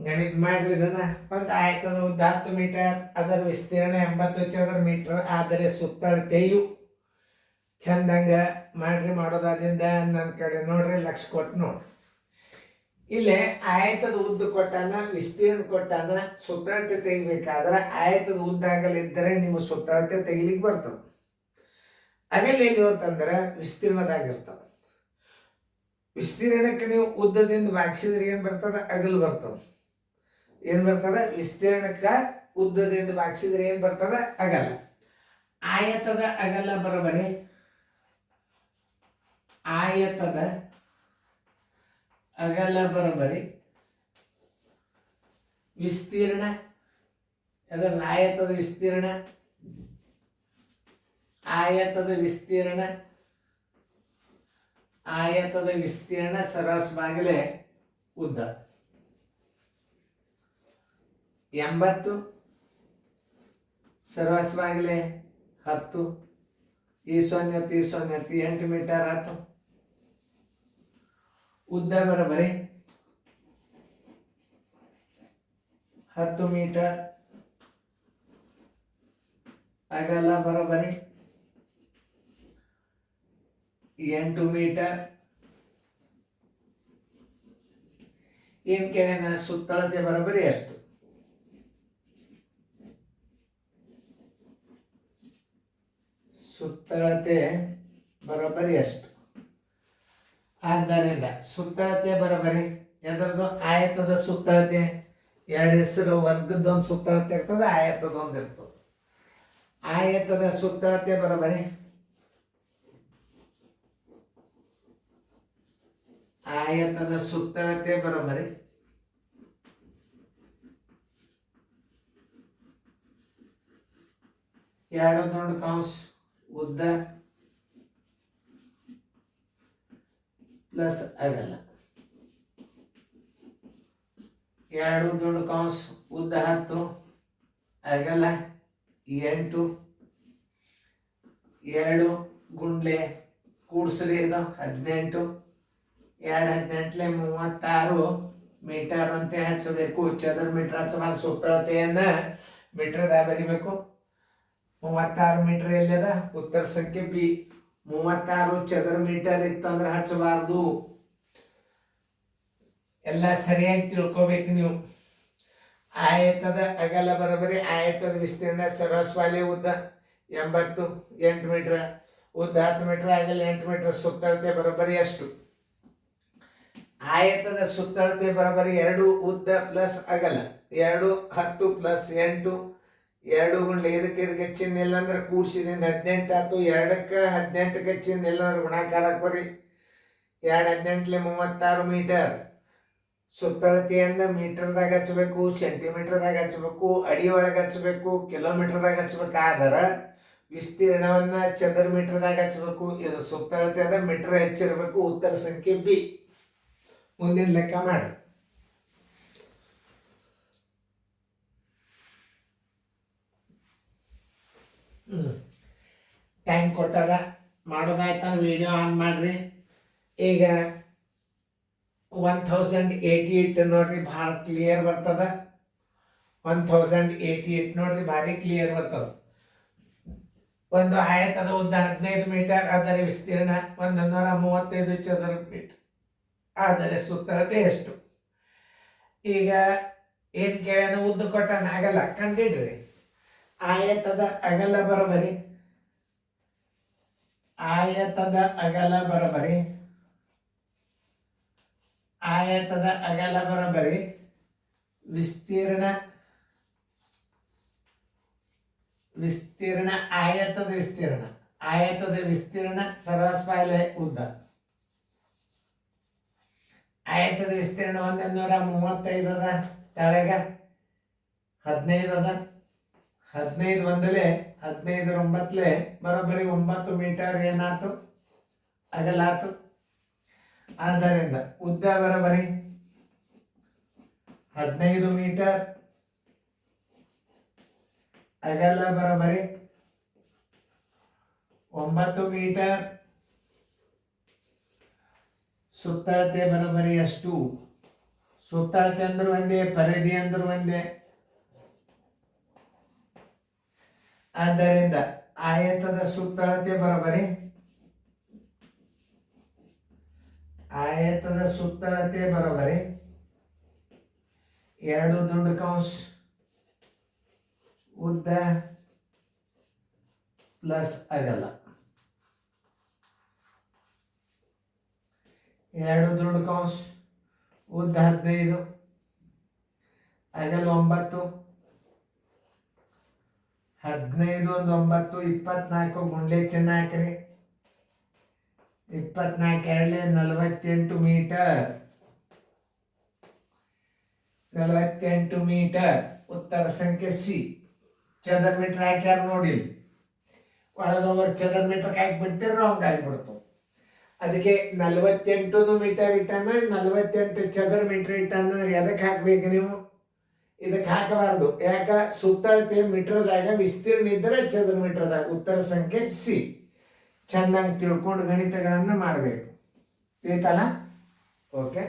ಗಣಿತ ಮಾಡ್ರಿ ಇದನ್ನ. ಒಂದು ಆಯತದ ಉದ್ದ 10 ಮೀಟರ್, ಅದರ ವಿಸ್ತೀರ್ಣ 80 ಚದರ ಮೀಟರ್, ಆದರೆ ಸುತ್ತಳತೆಯು ಚಂದಂಗ ಮಾಡ್ರಿ. ಮಾಡೋದಾದ್ರಿಂದ ನನ್ನ ಕಡೆ ನೋಡ್ರಿ, ಲಕ್ಷ ಕೊಟ್ಟು ನೋಡ್ರಿ. ಇಲ್ಲೇ ಆಯತದ ಉದ್ದ ಕೊಟ್ಟಾನ, ವಿಸ್ತೀರ್ಣ ಕೊಟ್ಟಾನ, ಸುತ್ತಳತೆ ತೆಗಿಬೇಕಾದ್ರೆ ಆಯತದ ಉದ್ದ ಆಗಲಿದ್ದರೆ ನಿಮ್ಮ ಸುತ್ತಳತೆ ತೆಗಿಲಿಕ್ಕೆ ಬರ್ತದೆ. ಅಗಲ ಎಲ್ಲಿ ಹೋತಂದ್ರೆ ವಿಸ್ತೀರ್ಣದಾಗಿರ್ತದೆ. ವಿಸ್ತೀರ್ಣಕ್ಕೆ ನೀವು ಉದ್ದದಿಂದ ಭಾಗಿಸಿದ್ರೆ ಏನು ಬರ್ತದೆ? ಅಗಲ ಬರ್ತದೆ. ಏನು ಬರ್ತದೆ? ವಿಸ್ತೀರ್ಣಕ್ಕೆ ಉದ್ದದಿಂದ ಭಾಗಿಸಿದ್ರೆ ಏನು ಬರ್ತದೆ? ಅಗಲ. ಆಯತದ ಅಗಲ ಬರೋಬರಿ ಆಯತದ ಅಗಲ ಬರೋಬರಿ ವಿಸ್ತೀರ್ಣ. ಅದರ ಆಯತದ ವಿಸ್ತೀರ್ಣ, ಆಯತದ ವಿಸ್ತೀರ್ಣ, ಆಯತದ ವಿಸ್ತೀರ್ಣ ಸರಾಸರಿಯಾಗಲೇ ಉದ್ದ 80 ಸರಾಸರಿಯಾಗಲೇ 10 ಈ 8 ಮೀಟರ್ ಆಯ್ತು. ಉದ್ದ ಬರೋಬರಿ 10 ಮೀಟರ್, ಅಗಲ ಬರೋಬರಿ 8 ಮೀಟರ್. ಏನ್ ಕೇಳಿನ? ಸುತ್ತಳತೆ ಬರೋಬರಿ ಎಷ್ಟು? ಸುತ್ತಳತೆ ಬರೋಬರಿ ಎಷ್ಟು? ಆದ್ದರಿಂದ ಸುತ್ತಳತೆ ಬರೋಬರಿ ಎದರದು? ಆಯತದ ಸುತ್ತಳತೆ. ಎರಡು ಹೆಸರು, ವರ್ಗದೊಂದು ಸುತ್ತಳತೆ ಇರ್ತದೆ, ಆಯತದೊಂದು ಇರ್ತದೆ. ಆಯತದ ಸುತ್ತಳತೆ ಬರೋಬರಿ ಆಯತದ ಸುತ್ತಳತೆ ಬರೋಬರಿ ಎರಡು ದೊಡ್ಡ ಕಂಸ ಉದ್ದ ಪ್ಲಸ್ ಅಗಲ. ಎರಡು ದೊಡ್ಡ ಕಂಸ ಉದ್ದ 10, ಅಗಲ 8. 2 ಗುಂಡ್ಲೆ ಕೂಡ್ಸ್ರಿ, ಇದು 18. 2 18 36 ಮೀಟರ್ ಅಂತೆ ಹಚ್ಚಬೇಕು. ಚದರ ಮೀಟರ್ ಹಚ್ಚಬಾರ್ದು. ಸುತ್ತಳತೆಯನ್ನ ಮೀಟರ್ದಾಗ ಬರಿಬೇಕು. 36 ಮೀಟರ್ ಎಲ್ಲಿದ? ಉತ್ತರ ಸಂಖ್ಯೆ ಬಿ. 36 ಚದರ ಮೀಟರ್ ಇತ್ತು ಅಂದ್ರೆ ಹಚ್ಚಬಾರ್ದು. ಎಲ್ಲ ಸರಿಯಾಗಿ ತಿಳ್ಕೊಬೇಕು ನೀವು. ಆಯತದ ಅಗಲ ಬರೋಬರಿ ಆಯತದ ವಿಸ್ತೀರ್ಣ ಸರಾಸರಿ ಉದ್ದ 80, 8 ಮೀಟರ್, ಉದ್ದ 10 ಮೀಟರ್, ಅಗಲ 8 ಮೀಟರ್. ಸುತ್ತಳತೆ ಬರೋಬರಿ ಎಷ್ಟು? ಆಯತದ ಸುತ್ತಳತೆ ಬರೋಬರಿ 2 ಉದ್ದ ಪ್ಲಸ್ ಅಗಲ. 2 10 ಪ್ಲಸ್ 8. 2 ಗುಂಡ್ಲೆ ಇದಕ್ಕೆ ಚಿಹ್ನೆ ಇಲ್ಲ ಅಂದ್ರೆ ಕೂಡ್ಸಿದಿಂದ 18 ಆಯ್ತು. 2ಕ್ಕೆ 18ಕ್ಕೆ ಚಿಹ್ನೆ ಇಲ್ಲ ಅಂದ್ರೆ ಗುಣಾಕಾರ ಹಾಕೋರಿ. 2 18 36 ಮೀಟರ್. ಸುತ್ತಳತೆಯನ್ನ ಮೀಟರ್ದಾಗ ಹಚ್ಚಬೇಕು, ಸೆಂಟಿಮೀಟರ್ದಾಗ ಹಚ್ಚಬೇಕು, ಅಡಿ ಒಳಗೆ ಹಚ್ಚಬೇಕು, ಕಿಲೋಮೀಟರ್ದಾಗ ಹಚ್ಚಬೇಕಾದ್ರೆ ವಿಸ್ತೀರ್ಣವನ್ನ ಚದರ ಮೀಟರ್ದಾಗ ಹಚ್ಚಬೇಕು. ಇದು ಸುತ್ತಳತೆ ಅದ, ಮೀಟರ್ ಹೆಚ್ಚಿರಬೇಕು. ಉತ್ತರ ಸಂಖ್ಯೆ ಬಿ. ಮುಂದಿನ ಲೆಕ್ಕ ಮಾಡಿ. ಟೈಮ್ ಕೊಟ್ಟಾಗ ಮಾಡೋದಾಯ್ತ, ವಿಡಿಯೋ ಆನ್ ಮಾಡ್ರಿ. ಈಗ 1088 ನೋಡ್ರಿ, ಭಾಳ ಕ್ಲಿಯರ್ ಬರ್ತದ. 1088 ನೋಡ್ರಿ, ಭಾರಿ ಕ್ಲಿಯರ್ ಬರ್ತದ. ಒಂದು ಆಯತದ ಉದ್ದ 15 ಮೀಟರ್, ಅದರ ವಿಸ್ತೀರ್ಣ 135 ಚದರ ಮೀಟರ್, ಆದರೆ ಸುತ್ತಳತೆ ಎಷ್ಟು? ಈಗ ಏನ್ ಕೇಳ್ಯಾನ? ಉದ್ದ ಕೊಟ್ಟಾನ, ಅಗಲ ಕಂಡಿಡ್ರಿ. ಆಯತದ ಅಗಲ ಬರೋಬರಿ ಆಯತದ ಅಗಲ ಬರೋಬರಿ ಆಯತದ ಅಗಲ ಬರೋಬರಿ ವಿಸ್ತೀರ್ಣ ಆಯತದ ವಿಸ್ತೀರ್ಣ. ಆಯತದ ವಿಸ್ತೀರ್ಣ ಸರಾಸರಿ ಉದ್ದ. ಆಯತದ ವಿಸ್ತೀರ್ಣ 135 ಅದ, ತೆಳಗ 15 ಅದ. 15 ಒಂದಲೇ 15 9 ಬರೋಬ್ಬರಿ 9 ಮೀಟರ್ ಏನಾಯ್ತು? ಅಗಲಾತು. ಆದ್ದರಿಂದ ಉದ್ದ ಬರೋಬ್ಬರಿ 15 ಮೀಟರ್, ಅಗಲ ಬರೋಬ್ಬರಿ 9 ಮೀಟರ್. ಸುತ್ತಳತೆ ಬರೋಬ್ಬರಿ ಎಷ್ಟು? ಸುತ್ತಳತೆ ಅಂದ್ರೆ ಒಂದೇ, ಪರಿಧಿ ಅಂದ್ರೆ ಒಂದೇ. ಆದ್ದರಿಂದ ಆಯತದ ಸುತ್ತಳತೆ ಬರೋಬರಿ ಎರಡು ದುಂಡು ಕಂಸ ಉದ್ದ ಪ್ಲಸ್ ಅಗಲ. ಎರಡು ದುಂಡು ಕಂಸ ಉದ್ದ 15 ಅಗಲ 9. 15 ಒಂದು 9 24 ಗುಂಡ್ಲೆ ಚಿನ್ನ ಹಾಕ್ರಿ. 24 ಎರಡ್ಲೆ 48 ಮೀಟರ್. 48 ಮೀಟರ್ ಉತ್ತರ ಸಂಖ್ಯೆ ಸಿ. ಚದರ ಮೀಟರ್ ಹಾಕ್ಯಾರ ನೋಡಿ, ಒಳಗೊಬ್ಬರು ಚದರ ಮೀಟರ್ ಹಾಕಿಬಿಡ್ತೀರ, ರಾಂಗ್ ಆಗಿಬಿಡ್ತು. ಅದಕ್ಕೆ 48 ಮೀಟರ್ ಇಟ್ಟನ, 48 ಚದರ ಮೀಟರ್ ಇಟ್ಟಂದ್ರೆ ಎದಕ್ಕೆ ಹಾಕ್ಬೇಕು ನೀವು? ಇದಕ್ಕೆ ಹಾಕಬಾರ್ದು. ಯಾಕ? ಸುತ್ತಳತೆ ಮೀಟರ್ದಾಗ ವಿಸ್ತೀರ್ಣ ಇದ್ದರೆ ಚದರ ಮೀಟರ್ದಾಗ. ಉತ್ತರ ಸಂಖ್ಯೆ ಸಿ. ಚೆನ್ನಾಗಿ ತಿಳ್ಕೊಂಡು ಗಣಿತಗಳನ್ನು ಮಾಡಬೇಕು. ತಿಳಿತಲ್ಲ? ಓಕೆ.